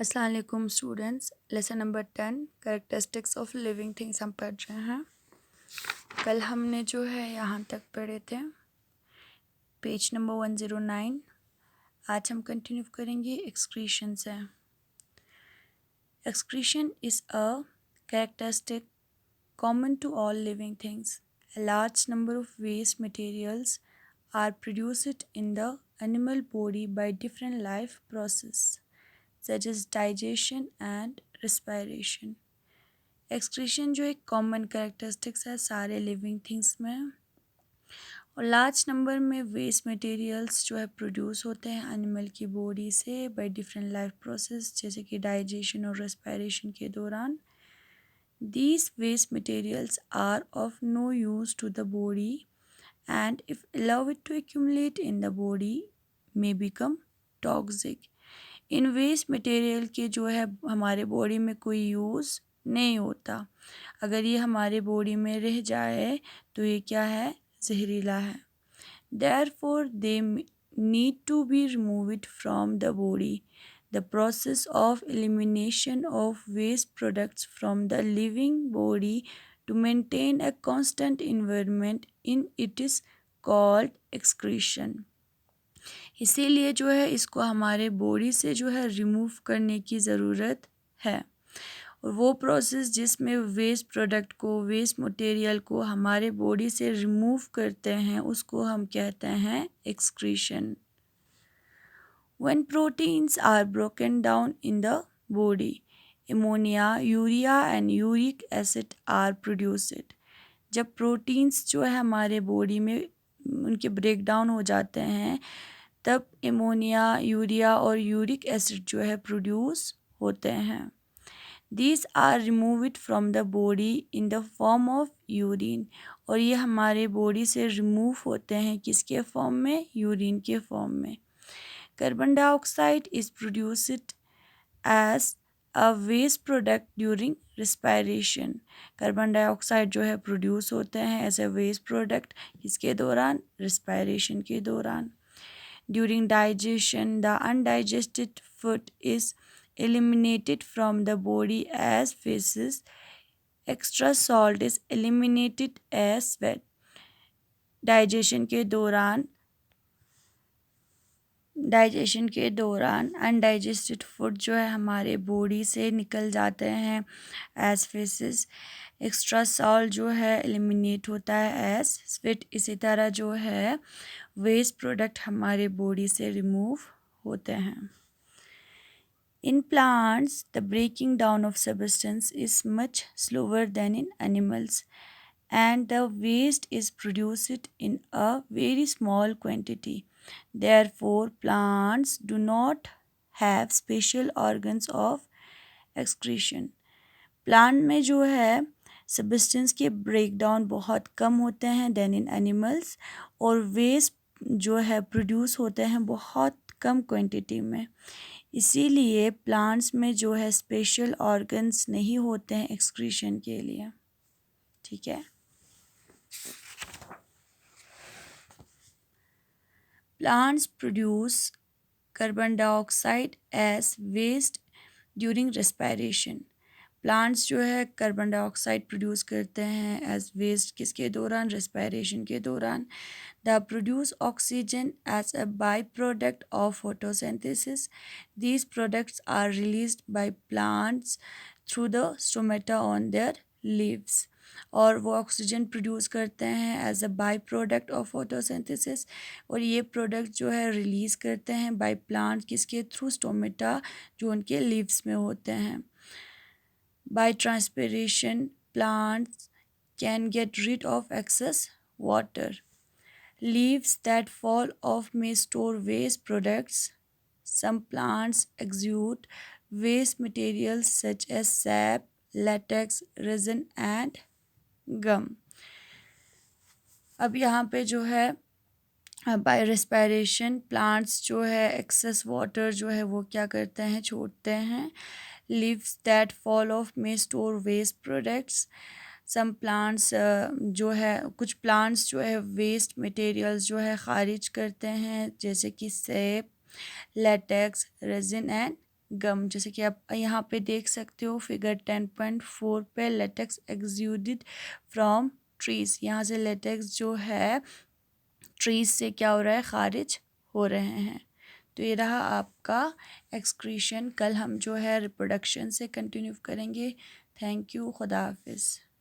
अस्सलाम वालेकुम students. Lesson number 10 characteristics of living things हम पढ़ रहे हैं। कल हमने जो है यहाँ तक पढ़े थे पेज नंबर 109। आज हम कंटिन्यू करेंगे एक्सक्रीशन से। Excretion is a characteristic common to all living things. A large number of waste materials are produced in the animal body by different life processes such as digestion and respiration. Excretion जो एक common characteristics है सारे living things में, और large number में waste materials जो है produce होते हैं एनिमल की बॉडी से बाय डिफरेंट लाइफ प्रोसेस, जैसे कि डाइजेशन और रेस्पिरेशन के दौरान। These waste materials are of no use to the body and if allowed to accumulate in the body may become toxic. In waste material के जो है हमारे बॉडी में कोई यूज़ नहीं होता। अगर ये हमारे बॉडी में रह जाए तो ये क्या है, जहरीला है। Therefore they need to be removed from the body. The process of elimination of waste products from the living body to maintain a constant environment in it is called excretion. इसीलिए जो है इसको हमारे बॉडी से जो है remove करने की ज़रूरत है, और वो प्रोसेस जिसमें वेस्ट प्रोडक्ट को, वेस्ट मटेरियल को हमारे बॉडी से रिमूव करते हैं उसको हम कहते हैं excretion. When proteins are broken down in the body, ammonia, urea and uric acid are produced. जब प्रोटीन्स जो है हमारे बॉडी में उनके ब्रेक डाउन हो जाते हैं तब एमोनिया, यूरिया और यूरिक एसिड जो है प्रोड्यूस होते हैं। These are removed from the body in the form of urine, और ये हमारे बॉडी से रिमूव होते हैं किसके फॉर्म में, यूरिन के फॉर्म में। Carbon dioxide is produced as a waste product during respiration. Carbon dioxide जो है प्रोड्यूस होते हैं एज अ वेस्ट प्रोडक्ट किसके दौरान, रिस्पायरेशन के दौरान। During digestion the undigested food is eliminated from the body as feces. Extra salt is eliminated as sweat. Digestion के दौरान अनडाइजेस्टेड फूड जो है हमारे बॉडी से निकल जाते हैं एज फेसेस। एक्स्ट्रा सॉल्ट जो है एलिमिनेट होता है एज स्वेट। इसी तरह जो है वेस्ट प्रोडक्ट हमारे बॉडी से रिमूव होते हैं। In plants, the breaking down of substance is much slower than in animals, and the waste is produced in a very small quantity. Therefore, plants do not have special organs of excretion. Plant में जो है substance के break down बहुत कम होते हैं then in animals, और waste जो है प्रोड्यूस होते हैं बहुत कम क्वांटिटी में। इसीलिए प्लांट्स में जो है स्पेशल ऑर्गन्स नहीं होते हैं एक्सक्रीशन के लिए। ठीक है। Plants produce carbon dioxide as waste during respiration. Plants जो है कार्बन डाइऑक्साइड प्रोड्यूस करते हैं एज वेस्ट किसके दौरान, रेस्पिरेशन के दौरान। They produce oxygen as a by product of photosynthesis. These products are released by plants through the stomata on their leaves, और वो ऑक्सीजन प्रोड्यूस करते हैं as a by product of photosynthesis, और ये प्रोडक्ट जो है रिलीज़ करते हैं बाय प्लांट किसके थ्रू, स्टोमेटा जो उनके लीव्स में होते हैं। By transpiration, plants can get rid of excess water. Leaves that fall off may store waste products. Some plants exude waste materials such as sap, latex, resin and gum. अब यहाँ पे जो है बाय रेस्पिरेशन प्लांट्स जो है excess water जो है वो क्या करते हैं, छोड़ते हैं। लीव्स दैट फॉल ऑफ में store waste products. Some plants जो है, कुछ प्लांट्स जो है वेस्ट मटेरियल्स जो है ख़ारिज करते हैं, जैसे कि सेप, लेटेक्स, रेजिन एंड गम। जैसे कि आप यहाँ पे देख सकते हो फिगर 10.4 पे लेटेक्स एक्सुडेड फ्रॉम ट्रीज़। यहाँ से लेटेक्स जो है ट्रीज़ से क्या हो रहा है, खारिज हो रहे हैं। तो ये रहा आपका एक्सक्रीशन। कल हम जो है रिप्रोडक्शन से कंटिन्यू करेंगे। थैंक यू, खुदा हाफिज़।